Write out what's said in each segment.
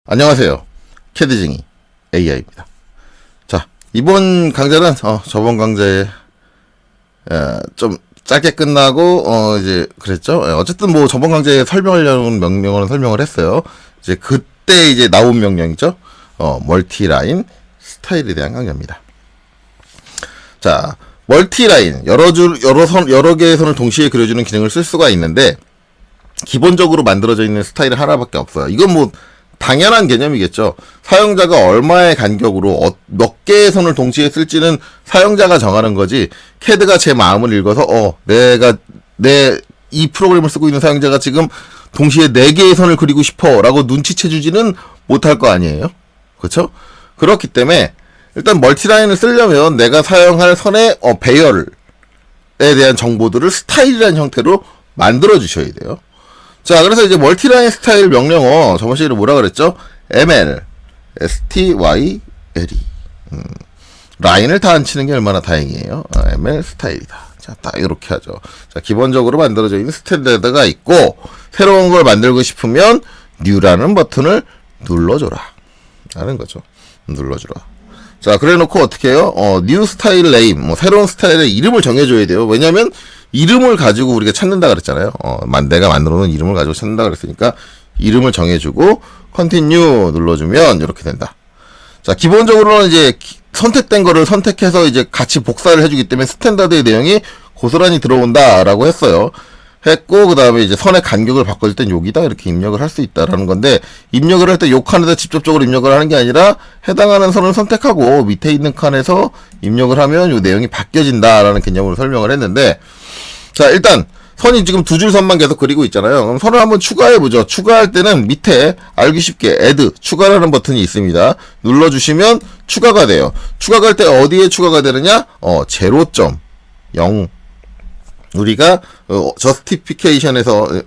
안녕하세요. 캐드쟁이 AI입니다. 자, 이번 강좌는 저번 강좌에 좀 짧게 끝나고 이제 그랬죠. 어쨌든 뭐 저번 강좌에 설명하려는 명령어는 설명을 했어요. 이제 그때 이제 나온 명령이죠. 멀티라인 스타일에 대한 강좌입니다. 자, 멀티라인 여러 개의 선을 동시에 그려주는 기능을 쓸 수가 있는데 기본적으로 만들어져 있는 스타일은 하나밖에 없어요. 이건 뭐 당연한 개념이겠죠. 사용자가 얼마의 간격으로 몇 개의 선을 동시에 쓸지는 사용자가 정하는 거지, 캐드가 제 마음을 읽어서 이 프로그램을 쓰고 있는 사용자가 지금 동시에 4개의 선을 그리고 싶어 라고 눈치채 주지는 못할 거 아니에요. 그렇죠? 그렇기 때문에 일단 멀티라인을 쓰려면 내가 사용할 선의 배열에 대한 정보들을 스타일이라는 형태로 만들어 주셔야 돼요. 자, 그래서 이제 멀티라인 스타일 명령어 저번 시간에 뭐라 그랬죠? ml, style, 라인을 다 안 치는 게 얼마나 다행이에요. ml 스타일이다. 자, 딱 이렇게 하죠. 자, 기본적으로 만들어져 있는 스탠다드가 있고, 새로운 걸 만들고 싶으면 new라는 버튼을 눌러줘라 라는 거죠. 눌러주라. 자, 그래 놓고 어떻게 해요? new style name, 새로운 스타일의 이름을 정해줘야 돼요. 왜냐면 이름을 가지고 우리가 찾는다 그랬잖아요. 내가 만들어 놓은 이름을 가지고 찾는다 그랬으니까 이름을 정해주고 continue 눌러주면 이렇게 된다. 자, 기본적으로는 이제 선택된 거를 선택해서 이제 같이 복사를 해주기 때문에 스탠다드의 내용이 고스란히 들어온다라고 했어요. 했고, 그 다음에 이제 선의 간격을 바꿔줄 땐 여기다 이렇게 입력을 할 수 있다라는 건데, 입력을 할 때 요 칸에다 직접적으로 입력을 하는 게 아니라 해당하는 선을 선택하고 밑에 있는 칸에서 입력을 하면 요 내용이 바뀌어진다라는 개념으로 설명을 했는데, 자, 일단 선이 지금 두 줄 선만 계속 그리고 있잖아요. 그럼 선을 한번 추가해보죠. 추가할 때는 밑에 알기 쉽게 add, 추가라는 버튼이 있습니다. 눌러주시면 추가가 돼요. 추가할 때 어디에 추가가 되느냐? 0.0. 우리가 저스티피케이션에서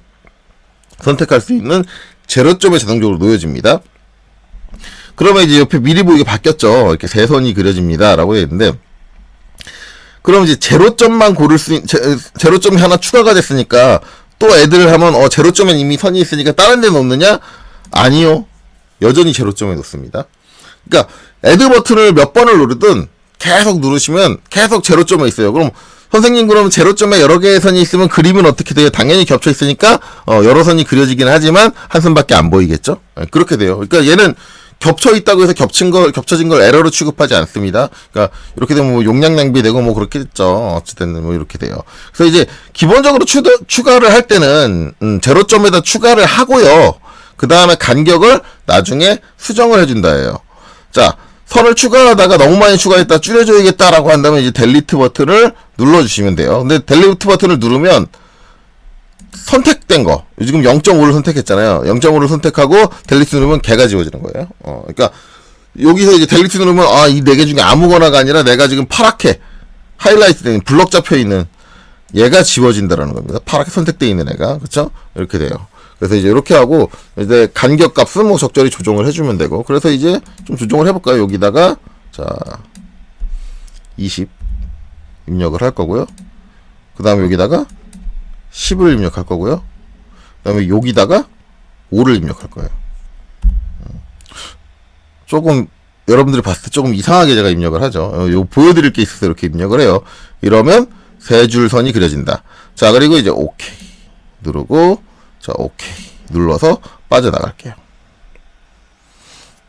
선택할 수 있는 제로점에 자동적으로 놓여집니다. 그러면 이제 옆에 미리 보이게 바뀌었죠. 이렇게 세 선이 그려집니다 라고 되어 있는데, 그럼 이제 제로점만 제로점이 하나 추가가 됐으니까 또 애들을 하면 제로점엔 이미 선이 있으니까 다른 데 놓느냐? 아니요. 여전히 제로점에 놓습니다. 그러니까 애드 버튼을 몇 번을 누르든 계속 누르시면 계속 제로점에 있어요. 그럼 선생님, 그러면 제로점에 여러 개의 선이 있으면 그림은 어떻게 돼요? 당연히 겹쳐 있으니까 여러 선이 그려지긴 하지만 한 선밖에 안 보이겠죠? 그렇게 돼요. 그러니까 얘는 겹쳐 있다고 해서 겹쳐진 걸 에러로 취급하지 않습니다. 그러니까 이렇게 되면 뭐 용량 낭비되고 뭐 그렇게 됐죠. 어쨌든 뭐 이렇게 돼요. 그래서 이제 기본적으로 추가를 할 때는 제로점에다 추가를 하고요. 그 다음에 간격을 나중에 수정을 해준다예요. 자, 선을 추가하다가 너무 많이 추가했다, 줄여줘야겠다라고 한다면 이제 델리트 버튼을 눌러주시면 돼요. 근데 델리트 버튼을 누르면 선택된 거, 지금 0.5를 선택했잖아요. 0.5를 선택하고 델리트 누르면 개가 지워지는 거예요. 그러니까 여기서 이제 델리트 누르면 이 4개 중에 아무거나가 아니라 내가 지금 파랗게 하이라이트 된 블럭 잡혀 있는 얘가 지워진다라는 겁니다. 파랗게 선택되어 있는 애가. 그렇죠? 이렇게 돼요. 그래서 이제 이렇게 하고 이제 간격 값은 뭐 적절히 조정을 해주면 되고, 그래서 이제 좀 조정을 해볼까요? 여기다가 자 20 입력을 할 거고요. 그 다음에 여기다가 10을 입력할 거고요. 그 다음에 여기다가 5를 입력할 거예요. 조금 여러분들이 봤을 때 조금 이상하게 제가 입력을 하죠. 요 보여드릴 게 있어서 이렇게 입력을 해요. 이러면 세 줄 선이 그려진다. 자, 그리고 이제 오케이 누르고, 자, 오케이 눌러서 빠져나갈게요.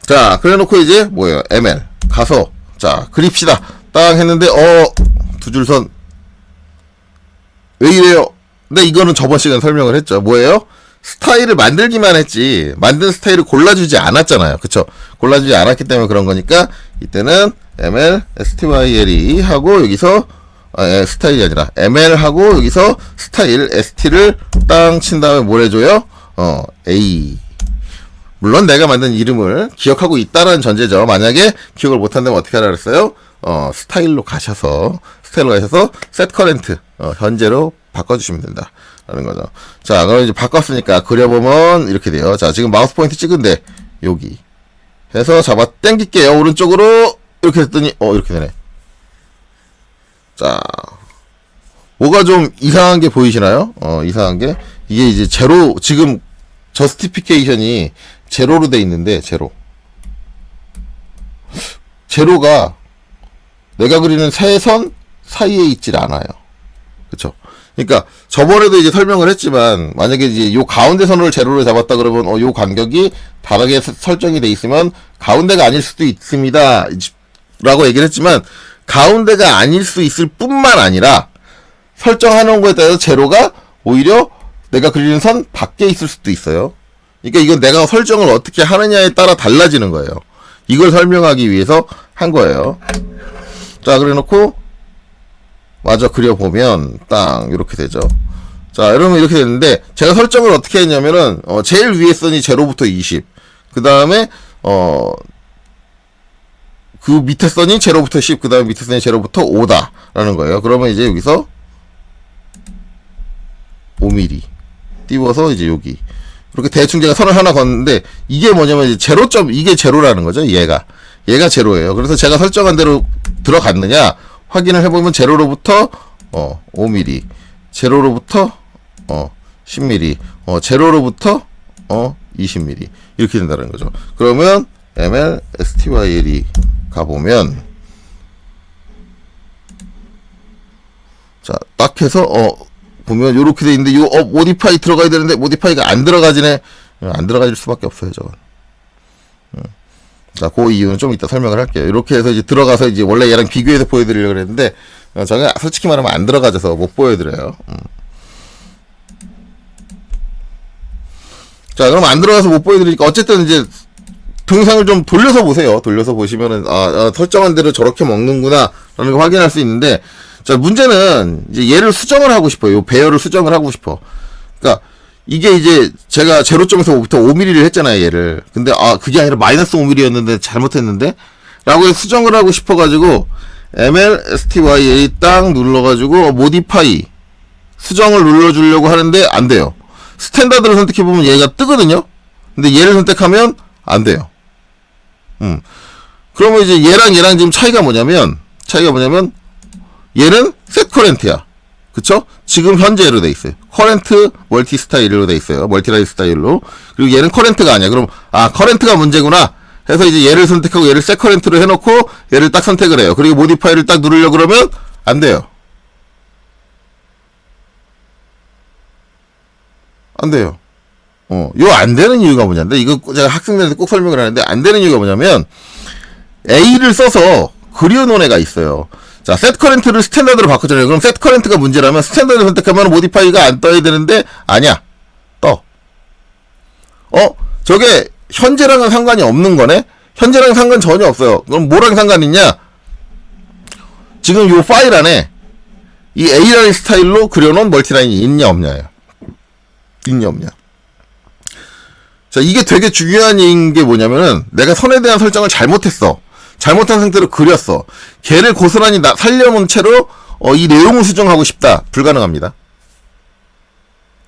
자, 그래 놓고 이제 뭐예요? ml 가서 자 그립시다. 딱 했는데 두 줄 선 왜 이래요? 근데 이거는 저번 시간에 설명을 했죠. 뭐예요? 스타일을 만들기만 했지 만든 스타일을 골라주지 않았잖아요. 그쵸? 골라주지 않았기 때문에 그런 거니까 이때는 ml style 하고 여기서 스타일이 아니라 ml 하고 여기서 스타일 st를 땅 친 다음에 뭘 해줘요? a. 물론 내가 만든 이름을 기억하고 있다는 전제죠. 만약에 기억을 못한다면 어떻게 하라 그랬어요? 스타일로 가셔서 set current 현재로 바꿔주시면 된다 라는 거죠. 자, 그럼 이제 바꿨으니까 그려보면 이렇게 돼요. 자, 지금 마우스 포인트 찍은데 여기 해서 잡아 당길게요. 오른쪽으로 이렇게 했더니 이렇게 되네. 자, 뭐가 좀 이상한 게 보이시나요? 이상한 게 이게 이제 지금 저스티피케이션이 제로로 돼 있는데, 제로가 내가 그리는 세 선 사이에 있질 않아요. 그쵸? 그러니까 저번에도 이제 설명을 했지만, 만약에 이제 요 가운데 선을 제로로 잡았다 그러면 요 간격이 다르게 설정이 돼 있으면 가운데가 아닐 수도 있습니다 라고 얘기를 했지만, 가운데가 아닐 수 있을 뿐만 아니라 설정해 놓은 거에 따라서 제로가 오히려 내가 그리는 선 밖에 있을 수도 있어요. 그러니까 이건 내가 설정을 어떻게 하느냐에 따라 달라지는 거예요. 이걸 설명하기 위해서 한 거예요. 자, 그래 놓고 마저 그려보면 딱 이렇게 되죠. 자, 여러분 이렇게 됐는데, 제가 설정을 어떻게 했냐면은 제일 위에 선이 0부터 20, 그 다음에 그 밑에 선이 0부터 10, 그 다음에 밑에 선이 0부터 5다 라는 거예요. 그러면 이제 여기서 5mm 띄워서 이제 여기 이렇게 대충 제가 선을 하나 걷는데, 이게 뭐냐면 이제 이게 제로라는 거죠. 얘가 제로예요. 그래서 제가 설정한 대로 들어갔느냐 확인을 해보면, 제로로부터 5mm, 제로로부터 10mm, 제로로부터 20mm 이렇게 된다는 거죠. 그러면 ml styl이 가보면, 자, 딱 해서 보면 요렇게 돼 있는데, 요 모디파이 들어가야 되는데 모디파이가 안 들어가지네. 안 들어가질 수밖에 없어요, 저건. 자, 그 이유는 좀 이따 설명을 할게요. 이렇게 해서 이제 들어가서 이제 원래 얘랑 비교해서 보여드리려고 그랬는데, 저는 솔직히 말하면 안 들어가져서 못 보여드려요. 자, 그럼 안 들어가서 못 보여드리니까 어쨌든 이제 동영상을 좀 돌려서 보세요. 돌려서 보시면은 설정한 대로 저렇게 먹는구나 라는 걸 확인할 수 있는데, 자, 문제는 이제 얘를 수정을 하고 싶어요. 요 배열을 수정을 하고 싶어. 그러니까 이게 이제 제가 0.5부터 5mm를 했잖아요, 얘를. 근데 그게 아니라 마이너스 5mm였는데 잘못했는데 라고 해서 수정을 하고 싶어가지고 ml style 딱 눌러가지고 모디파이 수정을 눌러주려고 하는데 안 돼요. 스탠다드를 선택해보면 얘가 뜨거든요. 근데 얘를 선택하면 안 돼요. 그러면 이제 얘랑 지금 차이가 뭐냐면 얘는 셋 커렌트야. 그쵸? 지금 현재로 돼 있어요. 커렌트 멀티 스타일로 돼 있어요. 멀티라인 스타일로. 그리고 얘는 커렌트가 아니야. 그럼 커렌트가 문제구나 해서 이제 얘를 선택하고 얘를 셋 커렌트로 해놓고 얘를 딱 선택을 해요. 그리고 모디파이를 딱 누르려고 그러면 안 돼요. 안 돼요. 요 안 되는 이유가 뭐냐인데, 이거 제가 학생들한테 꼭 설명을 하는데, 안 되는 이유가 뭐냐면 A를 써서 그려놓은 애가 있어요. 자, 셋 커렌트를 스탠다드로 바꾸잖아요. 그럼 셋 커렌트가 문제라면 스탠다드 선택하면 모디파이가 안 떠야 되는데, 아니야. 떠. 저게 현재랑은 상관이 없는 거네? 현재랑 상관 전혀 없어요. 그럼 뭐랑 상관 있냐? 지금 요 파일 안에 이 A라는 스타일로 그려놓은 멀티라인이 있냐 없냐예요. 있냐 없냐. 자, 이게 되게 중요한 얘기인 게 뭐냐면은, 내가 선에 대한 설정을 잘못했어. 잘못한 상태로 그렸어. 걔를 고스란히 살려놓은 채로 이 내용을 수정하고 싶다. 불가능합니다.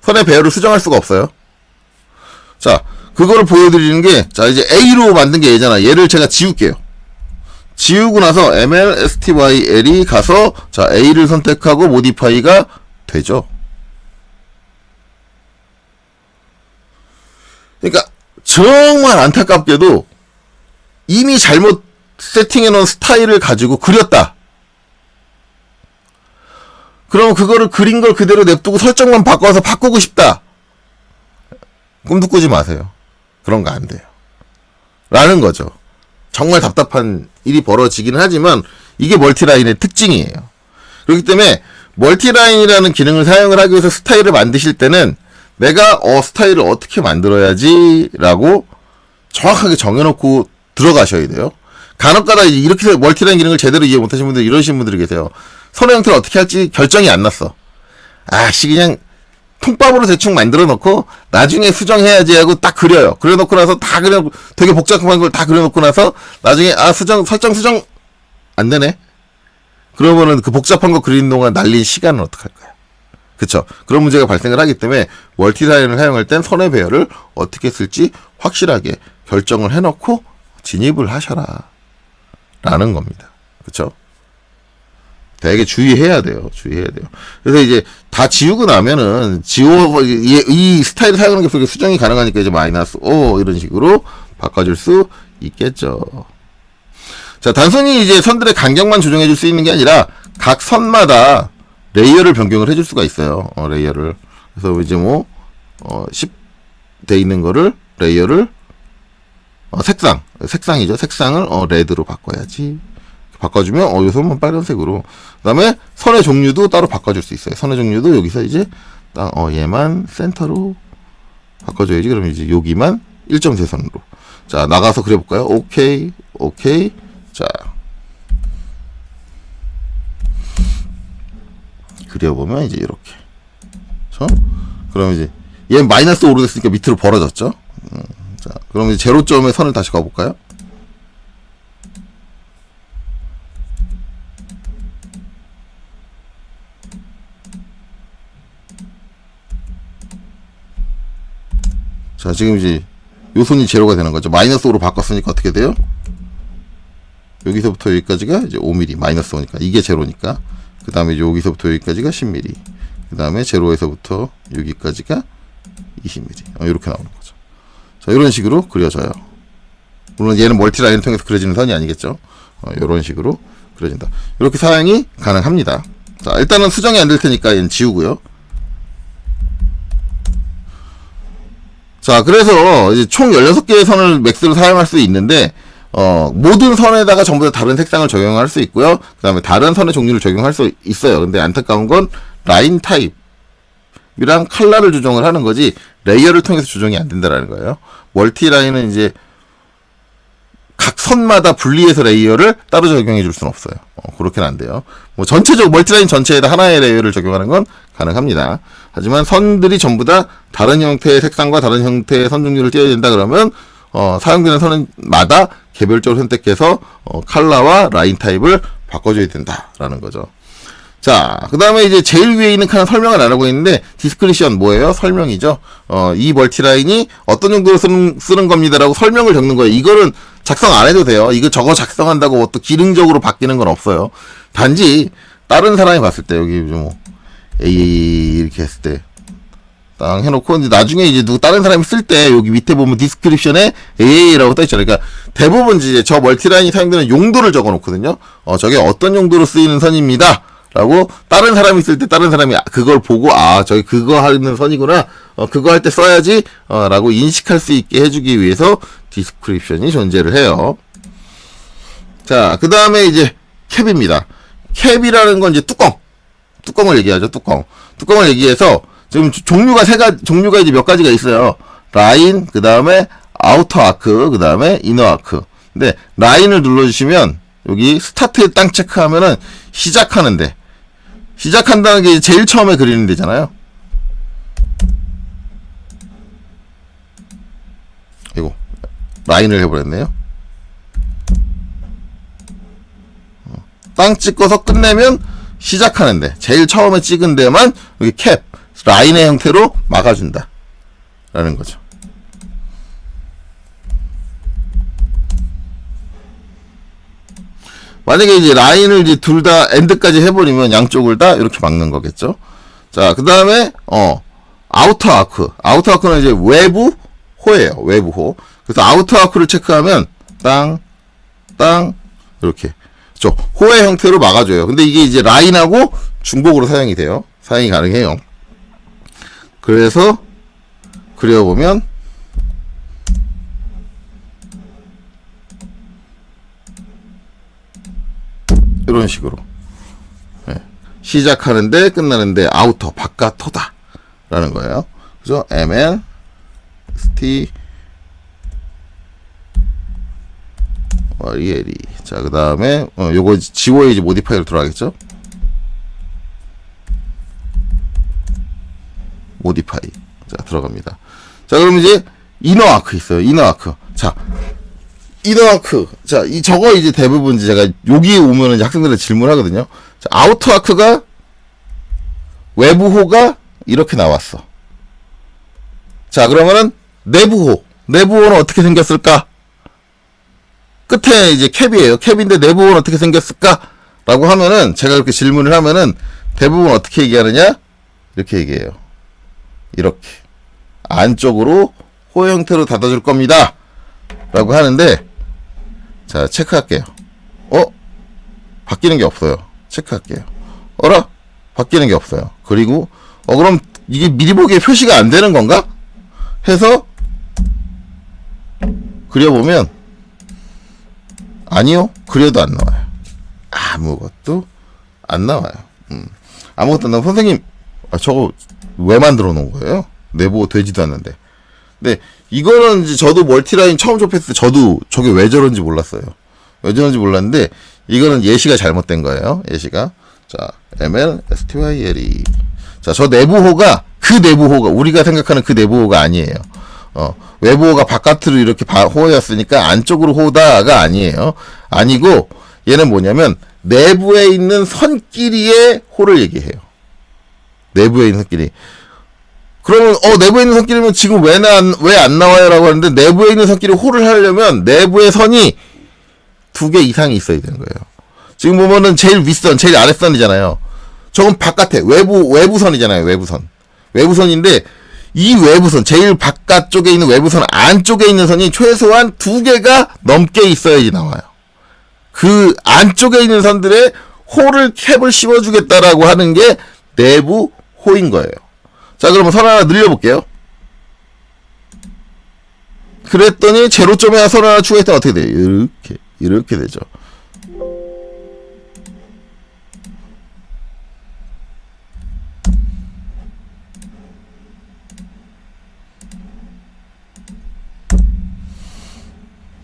선의 배열을 수정할 수가 없어요. 자, 그거를 보여드리는 게, 자, 이제 A로 만든 게 얘잖아. 얘를 제가 지울게요. 지우고 나서 ml styl이 가서, 자, A를 선택하고 모디파이가 되죠. 그러니까 정말 안타깝게도 이미 잘못 세팅해놓은 스타일을 가지고 그렸다. 그럼 그거를 그린 걸 그대로 냅두고 설정만 바꿔서 바꾸고 싶다. 꿈도 꾸지 마세요. 그런 거 안 돼요. 라는 거죠. 정말 답답한 일이 벌어지긴 하지만 이게 멀티라인의 특징이에요. 그렇기 때문에 멀티라인이라는 기능을 사용을 하기 위해서 스타일을 만드실 때는 내가 스타일을 어떻게 만들어야지 라고 정확하게 정해놓고 들어가셔야 돼요. 간혹가다 이렇게 해서 멀티라인 기능을 제대로 이해 못하시는 분들, 이러신 분들이 계세요. 선의 형태를 어떻게 할지 결정이 안 났어. 그냥 통밥으로 대충 만들어 놓고 나중에 수정해야지 하고 딱 그려요. 그려놓고 나서 다 되게 복잡한 걸 다 그려놓고 나서 나중에 설정 수정 안 되네. 그러면은 그 복잡한 거 그리는 동안 날린 시간은 어떡할 거야. 그쵸? 그런 문제가 발생을 하기 때문에 멀티라인을 사용할 땐 선의 배열을 어떻게 쓸지 확실하게 결정을 해놓고 진입을 하셔라 라는 겁니다. 그쵸? 되게 주의해야 돼요. 그래서 이제 다 지우고 나면은 이 스타일을 사용하는 게 그렇게 수정이 가능하니까 이제 마이너스 5 이런 식으로 바꿔줄 수 있겠죠. 자, 단순히 이제 선들의 간격만 조정해 줄 수 있는 게 아니라 각 선마다 레이어를 변경을 해줄 수가 있어요. 레이어를. 그래서 이제 10 돼 있는 거를 레이어를 색상이죠. 색상을 레드로 바꿔야지. 바꿔주면 요 선만 빨간색으로. 그다음에 선의 종류도 따로 바꿔줄 수 있어요. 선의 종류도 여기서 이제 얘만 센터로 바꿔줘야지. 그러면 이제 여기만 1.3선으로. 자, 나가서 그려볼까요? 오케이. 자, 그려보면 이제 이렇게. 그렇죠? 그럼 이제 얘는 마이너스 5로 됐으니까 밑으로 벌어졌죠. 자, 그럼 이제 제로점에 선을 다시 가볼까요? 자, 지금 이제 요 손이 제로가 되는 거죠. 마이너스 5로 바꿨으니까 어떻게 돼요? 여기서부터 여기까지가 이제 5mm, 마이너스 5니까. 이게 제로니까. 그 다음에 이제 여기서부터 여기까지가 10mm. 그 다음에 제로에서부터 여기까지가 20mm. 이렇게 나오는 거죠. 자, 이런 식으로 그려져요. 물론 얘는 멀티라인을 통해서 그려지는 선이 아니겠죠. 이런 식으로 그려진다. 이렇게 사용이 가능합니다. 자, 일단은 수정이 안 될 테니까 얘는 지우고요. 자, 그래서 이제 총 16개의 선을 맥스로 사용할 수 있는데, 모든 선에다가 전부 다 다른 색상을 적용할 수 있고요. 그 다음에 다른 선의 종류를 적용할 수 있어요. 근데 안타까운 건 라인 타입이랑 컬러를 조정을 하는 거지, 레이어를 통해서 조정이 안 된다라는 거예요. 멀티 라인은 이제 각 선마다 분리해서 레이어를 따로 적용해 줄 수는 없어요. 그렇게는 안 돼요. 전체적으로 멀티라인 전체에다 하나의 레이어를 적용하는 건 가능합니다. 하지만 선들이 전부 다 다른 형태의 색상과 다른 형태의 선 종류를 띄어야 된다 그러면 사용되는 선마다 개별적으로 선택해서 컬러와 라인 타입을 바꿔줘야 된다라는 거죠. 자, 그 다음에 이제 제일 위에 있는 칸은 설명을 안 하고 있는데, 디스크리션 뭐예요? 설명이죠. 이 멀티라인이 어떤 정도로 쓰는 겁니다라고 설명을 적는 거예요. 이거는 작성 안 해도 돼요. 저거 작성한다고 또 기능적으로 바뀌는 건 없어요. 단지 다른 사람이 봤을 때 여기 A 이렇게 했을 때 딱 해놓고 이제 나중에 이제 다른 사람이 쓸 때 여기 밑에 보면 디스크립션에 AA라고 떠 있잖아요. 그러니까 대부분 이제 저 멀티라인이 사용되는 용도를 적어놓거든요. 저게 어떤 용도로 쓰이는 선입니다. 라고 다른 사람이 쓸 때 다른 사람이 그걸 보고 저기 그거 하는 선이구나. 그거 할 때 써야지. 라고 인식할 수 있게 해주기 위해서 디스크립션이 존재를 해요. 자, 그 다음에 이제 캡입니다. 캡이라는 건 이제 뚜껑을 얘기하죠. 뚜껑을 얘기해서 지금 종류가 이제 몇 가지가 있어요. 라인, 그 다음에 아우터 아크, 그 다음에 이너 아크. 근데 라인을 눌러주시면 여기 스타트 땅 체크하면은 시작한다는 게 제일 처음에 그리는 데잖아요. 이거 라인을 해버렸네요. 땅 찍어서 끝내면 시작하는데 제일 처음에 찍은 데만 여기 캡 라인의 형태로 막아준다 라는 거죠. 만약에 이제 라인을 이제 둘 다 엔드까지 해버리면 양쪽을 다 이렇게 막는 거겠죠. 자, 그 다음에 아우터 아크는 이제 외부 호예요. 외부 호. 그래서 아우터 아크를 체크하면 땅 이렇게 호의 형태로 막아줘요. 근데 이게 이제 라인하고 중복으로 사용이 가능해요. 그래서 그려보면 이런 식으로 시작하는데 끝나는데 아우터 바깥호다 라는 거예요. 그죠? ML ST ELE. 자, 그 다음에 요거 지워야지 모디파이로 들어가겠죠? 모디파이. 자, 들어갑니다. 자, 그럼 이제 이너 아크 있어요. 이너 아크. 자, 이너 아크. 자, 저거 이제 대부분 제가 여기 오면은 학생들한테 질문하거든요. 자, 아우터 아크가 외부호가 이렇게 나왔어. 자, 그러면은 내부호는 어떻게 생겼을까? 끝에 이제 캡이에요. 캡인데 내부호는 어떻게 생겼을까? 라고 하면은 제가 그렇게 질문을 하면은 대부분 어떻게 얘기하느냐? 이렇게 얘기해요. 이렇게 안쪽으로 호 형태로 닫아줄 겁니다 라고 하는데, 자 체크할게요. 바뀌는 게 없어요. 체크할게요. 어라? 바뀌는 게 없어요. 그리고 그럼 이게 미리 보기에 표시가 안 되는 건가? 해서 그려보면 아니요. 그려도 안 나와요. 아무것도 안 나와요. 아무것도 안 나와요. 선생님, 저거 왜 만들어 놓은 거예요? 내보고 되지도 않는데. 근데 이거는 이제 저도 멀티라인 처음 접했을 때 저도 저게 왜 저런지 몰랐어요. 왜 저런지 몰랐는데 이거는 예시가 잘못된 거예요. 예시가. 자, ml style. 자, 저 내부호가 그 내부호가 우리가 생각하는 그 내부호가 아니에요. 외부호가 바깥으로 이렇게 호였으니까 안쪽으로 호다가 아니에요. 아니고 얘는 뭐냐면 내부에 있는 선끼리의 호를 얘기해요. 내부에 있는 선끼리. 그러면 내부에 있는 선끼리면 지금 왜 안 나와요라고 하는데, 내부에 있는 선끼리 호를 하려면 내부의 선이 2개 이상이 있어야 되는 거예요. 지금 보면은 제일 윗선, 제일 아랫선이잖아요. 저건 바깥에 외부선이잖아요. 외부선인데 이 외부선, 제일 바깥쪽에 있는 외부선 안쪽에 있는 선이 최소한 2개가 넘게 있어야지 나와요. 그 안쪽에 있는 선들의 호를 캡을 씌워주겠다라고 하는 게 내부 호인 거예요. 자, 그러면 선 하나 늘려볼게요. 그랬더니 제로점에 선 하나 추가했더니 어떻게 돼요? 이렇게 되죠.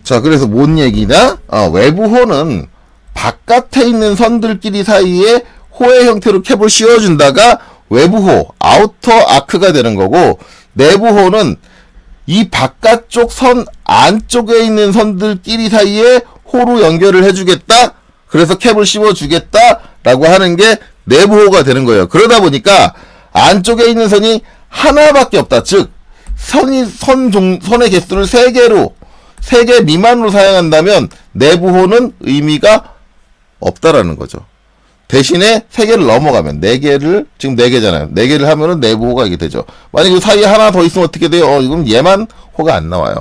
자, 그래서 뭔 얘기냐? 외부호는 바깥에 있는 선들끼리 사이에 호의 형태로 캡을 씌워준다가 외부호, 아우터 아크가 되는 거고, 내부호는 이 바깥쪽 선 안쪽에 있는 선들끼리 사이에 호로 연결을 해주겠다. 그래서 캡을 씌워주겠다. 라고 하는 게 내부호가 되는 거예요. 그러다 보니까 안쪽에 있는 선이 하나밖에 없다. 즉, 선의 개수를 3개 미만으로 사용한다면 내부호는 의미가 없다라는 거죠. 대신에 3개를 넘어가면 4개를, 지금 4개잖아요. 4개를 하면은 내부호가 이게 되죠. 만약에 그 사이에 하나 더 있으면 어떻게 돼요? 이건 얘만 호가 안 나와요.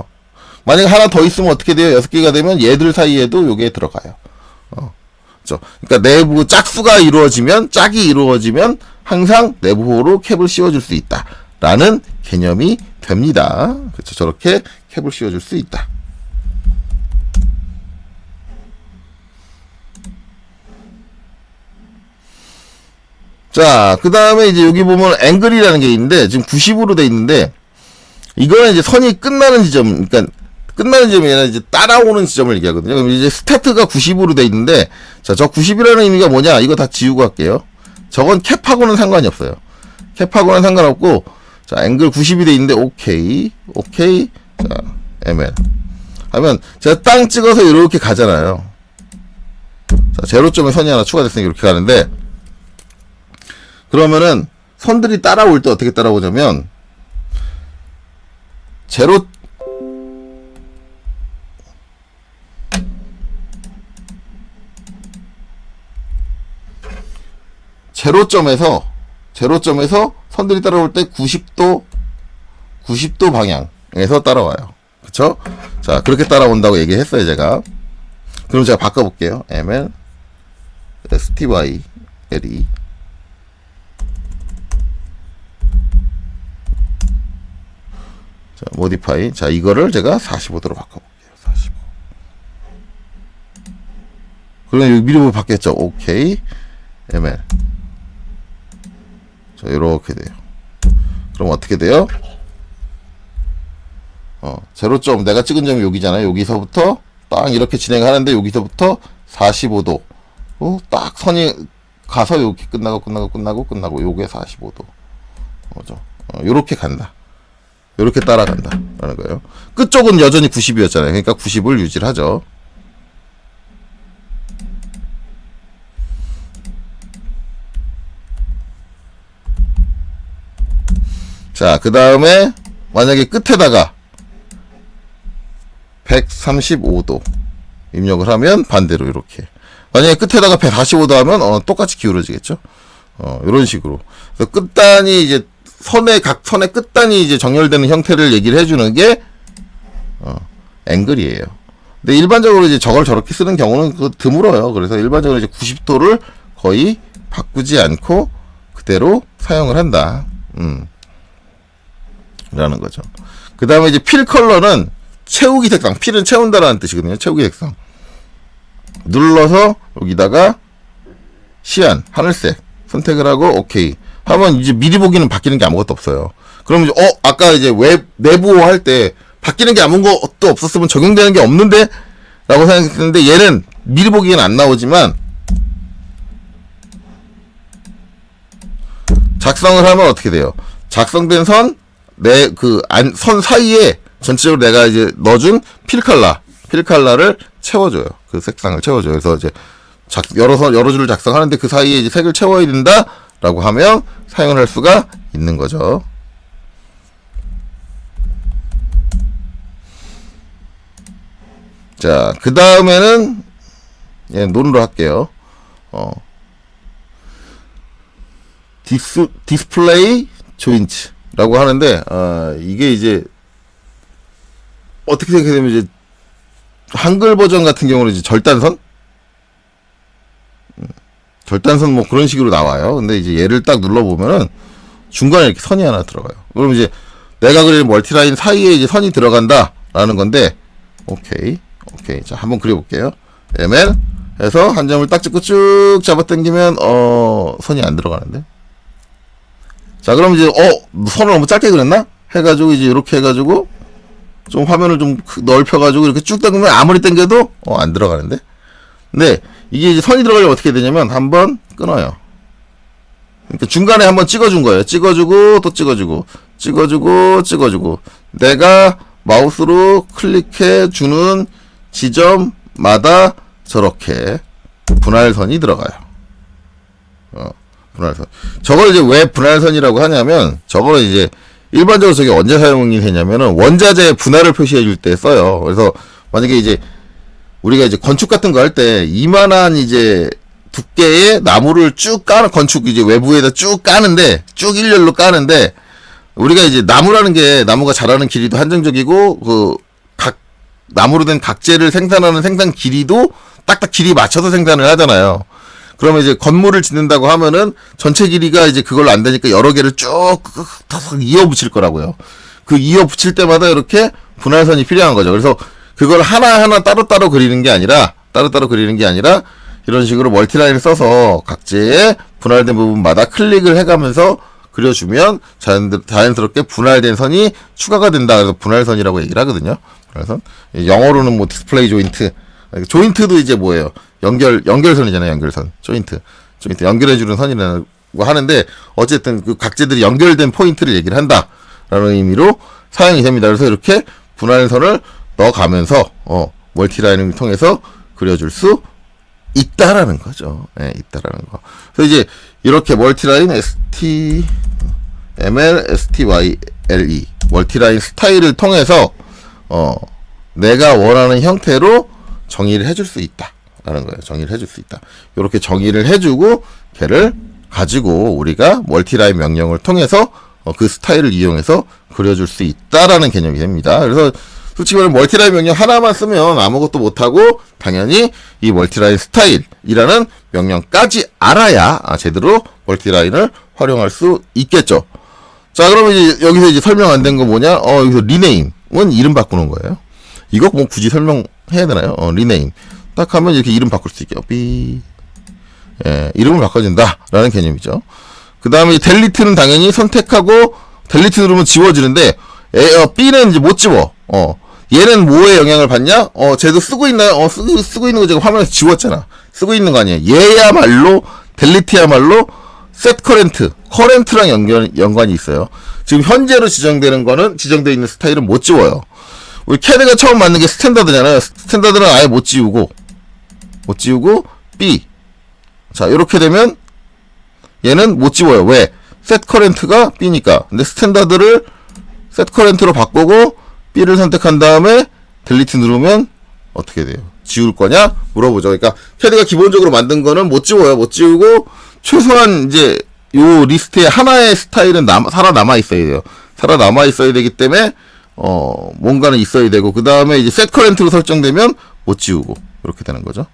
만약에 하나 더 있으면 어떻게 돼요? 6개가 되면 얘들 사이에도 요게 들어가요. 그렇죠. 그러니까 내부 짝이 이루어지면 항상 내부호로 캡을 씌워줄 수 있다. 라는 개념이 됩니다. 그렇죠. 저렇게 캡을 씌워줄 수 있다. 자, 그 다음에 이제 여기 보면 앵글이라는 게 있는데, 지금 90으로 돼 있는데, 이거는 이제 선이 끝나는 지점, 그러니까 끝나는 지점이 아니라 이제 따라오는 지점을 얘기하거든요. 그럼 이제 스타트가 90으로 돼 있는데, 자, 저 90이라는 의미가 뭐냐? 이거 다 지우고 할게요. 저건 캡하고는 상관이 없어요. 캡하고는 상관없고, 자, 앵글 90이 돼 있는데, 오케이. 자, ml. 하면, 제가 땅 찍어서 이렇게 가잖아요. 자, 제로점에 선이 하나 추가됐으니까 이렇게 가는데, 그러면은 선들이 따라올 때 어떻게 따라오냐면 제로점에서 선들이 따라올 때 90도 방향에서 따라와요. 그쵸? 자, 그렇게 따라온다고 얘기했어요, 제가. 그럼 제가 바꿔볼게요. ml style 자, 모디파이. 자, 이거를 제가 45도로 바꿔볼게요. 45. 그러면 여기 미리 보면 바뀌었죠. 오케이. ml. 자, 요렇게 돼요. 그럼 어떻게 돼요? 제로점, 내가 찍은 점이 여기잖아요. 여기서부터 딱 이렇게 진행하는데, 여기서부터 45도. 딱 선이 가서 여기 끝나고, 요게 45도. 뭐죠? 요렇게 간다. 요렇게 따라간다. 라는 거예요. 끝쪽은 여전히 90이었잖아요. 그러니까 90을 유지를 하죠. 자, 그 다음에, 만약에 끝에다가 135도 입력을 하면 반대로 이렇게. 만약에 끝에다가 145도 하면, 똑같이 기울어지겠죠. 이런 식으로. 그래서 끝단이 이제 각 선의 끝단이 이제 정렬되는 형태를 얘기를 해주는 게, 앵글이에요. 근데 일반적으로 이제 저걸 저렇게 쓰는 경우는 드물어요. 그래서 일반적으로 이제 90도를 거의 바꾸지 않고 그대로 사용을 한다. 라는 거죠. 그 다음에 이제 필 컬러는 채우기 색상. 필은 채운다라는 뜻이거든요. 채우기 색상. 눌러서 여기다가 시안, 하늘색 선택을 하고 오케이 하면 이제 미리 보기는 바뀌는 게 아무것도 없어요. 그러면 이제 아까 이제 내부 할 때 바뀌는 게 아무것도 없었으면 적용되는 게 없는데 라고 생각했는데 얘는 미리 보기에는 안 나오지만 작성을 하면 어떻게 돼요? 작성된 선 선 사이에 전체적으로 내가 이제 넣어준 필 컬러를 채워줘요. 그 색상을 채워줘요. 그래서 이제 여러 줄을 작성하는데 그 사이에 이제 색을 채워야 된다라고 하면 사용을 할 수가 있는 거죠. 자, 그 다음에는 논으로 할게요. 디스플레이 조인트라고 하는데 이게 이제 어떻게 생각하면 이제 한글 버전 같은 경우는 이제 절단선 뭐 그런 식으로 나와요. 근데 이제 얘를 딱 눌러보면은 중간에 이렇게 선이 하나 들어가요. 그럼 이제 내가 그린 멀티라인 사이에 이제 선이 들어간다라는 건데, 오케이. 자, 한번 그려볼게요. ML 해서 한 점을 딱 찍고 쭉 잡아당기면, 선이 안 들어가는데. 자, 그럼 이제, 선을 너무 짧게 그렸나? 해가지고 이제 이렇게 해가지고 좀 화면을 좀 넓혀가지고 이렇게 쭉 당기면 아무리 당겨도, 안 들어가는데. 근데 이게 이제 선이 들어가려면 어떻게 되냐면 한번 끊어요. 그러니까 중간에 한번 찍어준 거예요. 찍어주고 또 찍어주고 내가 마우스로 클릭해 주는 지점마다 저렇게 분할선이 들어가요. 분할선. 저걸 이제 왜 분할선이라고 하냐면 저거는 이제 일반적으로 저게 언제 사용이 되냐면은 원자재 분할을 표시해 줄 때 써요. 그래서 만약에 이제 우리가 이제 건축 같은 거 할 때 이만한 이제 두께의 나무를 쭉 건축 이제 외부에다 쭉 까는데, 쭉 일렬로 까는데, 우리가 이제 나무라는 게 나무가 자라는 길이도 한정적이고, 나무로 된 각재를 생산하는 생산 길이도 딱딱 길이 맞춰서 생산을 하잖아요. 그러면 이제 건물을 짓는다고 하면은 전체 길이가 이제 그걸로 안 되니까 여러 개를 쭉 이어 붙일 거라고요. 그 이어 붙일 때마다 이렇게 분할선이 필요한 거죠. 그래서 그걸 하나하나 따로따로 그리는 게 아니라 이런 식으로 멀티라인을 써서 각재의 분할된 부분마다 클릭을 해가면서 그려주면 자연스럽게 분할된 선이 추가가 된다. 그래서 분할선이라고 얘기를 하거든요. 분할선. 영어로는 뭐 디스플레이 조인트. 조인트도 이제 뭐예요? 연결선이잖아요. 연결선. 조인트 연결해주는 선이라고 하는데 어쨌든 그 각재들이 연결된 포인트를 얘기를 한다라는 의미로 사용이 됩니다. 그래서 이렇게 분할선을 넣어가면서 멀티라인을 통해서 그려줄 수 있다라는 거죠. 네, 있다라는 거. 그래서 이제 이렇게 멀티라인 STYLE 멀티라인 스타일을 통해서 내가 원하는 형태로 정의를 해줄 수 있다라는 거예요. 정의를 해줄 수 있다. 이렇게 정의를 해주고 걔를 가지고 우리가 멀티라인 명령을 통해서 그 스타일을 이용해서 그려줄 수 있다라는 개념이 됩니다. 그래서 솔직히 말하면 멀티라인 명령 하나만 쓰면 아무것도 못하고 당연히 이 멀티라인 스타일이라는 명령까지 알아야 제대로 멀티라인을 활용할 수 있겠죠. 자, 그러면 이제 여기서 이제 설명 안 된 거 뭐냐? 여기서 리네임은 이름 바꾸는 거예요. 이거 뭐 굳이 설명해야 되나요? 리네임. 딱 하면 이렇게 이름 바꿀 수 있게요. 이름을 바꿔준다라는 개념이죠. 그 다음에 델리트는 당연히 선택하고 델리트 누르면 지워지는데 B는 이제 못 지워. 얘는 뭐에 영향을 받냐? 쟤도 쓰고 있나요? 쓰고 있는 거 제가 화면에서 지웠잖아. 쓰고 있는 거 아니에요. 얘야말로, 델리트야말로, set 커렌트랑 연관이 있어요. 지금 현재로 지정되어 있는 스타일은 못 지워요. 우리 캐드가 처음 만든 게 스탠다드잖아요. 스탠다드는 아예 못 지우고, B. 자, 이렇게 되면, 얘는 못 지워요. 왜? set 커렌트가 B니까. 근데 스탠다드를 set 커렌트로 바꾸고, B를 선택한 다음에 델리트 누르면 어떻게 돼요? 지울 거냐? 물어보죠. 그러니까 캐드가 기본적으로 만든 거는 못 지워요. 못 지우고 최소한 이제 요 리스트에 하나의 스타일은 살아남아 있어야 돼요. 살아남아 있어야 되기 때문에 뭔가는 있어야 되고, 그 다음에 이제 set current로 설정되면 못 지우고, 이렇게 되는 거죠.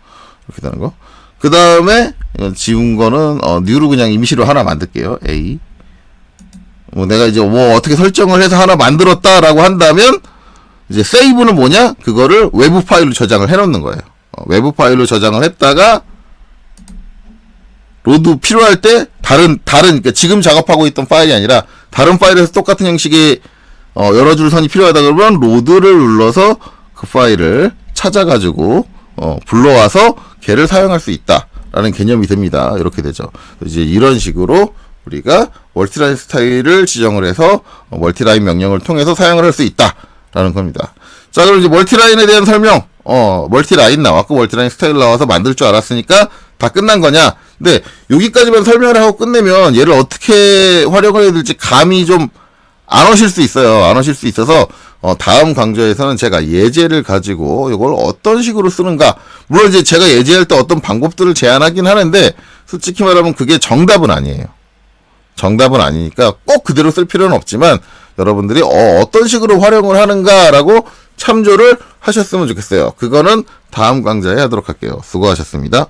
이렇게 되는 거. 그 다음에 지운 거는 new로 그냥 임시로 하나 만들게요. A. 뭐 내가 이제 뭐 어떻게 설정을 해서 하나 만들었다라고 한다면, 이제 save는 뭐냐? 그거를 외부 파일로 저장을 해 놓는 거예요. 외부 파일로 저장을 했다가 로드 필요할 때 그러니까 지금 작업하고 있던 파일이 아니라 다른 파일에서 똑같은 형식의 여러 줄 선이 필요하다 그러면 로드를 눌러서 그 파일을 찾아가지고 불러와서 걔를 사용할 수 있다라는 개념이 됩니다. 이렇게 되죠. 이제 이런 식으로 우리가 멀티라인 스타일을 지정을 해서 멀티라인 명령을 통해서 사용을 할 수 있다라는 겁니다. 자, 그럼 이제 멀티라인에 대한 설명. 멀티라인 나왔고 멀티라인 스타일 나와서 만들 줄 알았으니까 다 끝난 거냐? 근데 여기까지만 설명을 하고 끝내면 얘를 어떻게 활용을 해야 될지 감이 좀 안 오실 수 있어요. 안 오실 수 있어서 다음 강좌에서는 제가 예제를 가지고 이걸 어떤 식으로 쓰는가. 물론 이제 제가 예제할 때 어떤 방법들을 제안하긴 하는데 솔직히 말하면 그게 정답은 아니에요. 정답은 아니니까 꼭 그대로 쓸 필요는 없지만 여러분들이 어떤 식으로 활용을 하는가라고 참조를 하셨으면 좋겠어요. 그거는 다음 강좌에 하도록 할게요. 수고하셨습니다.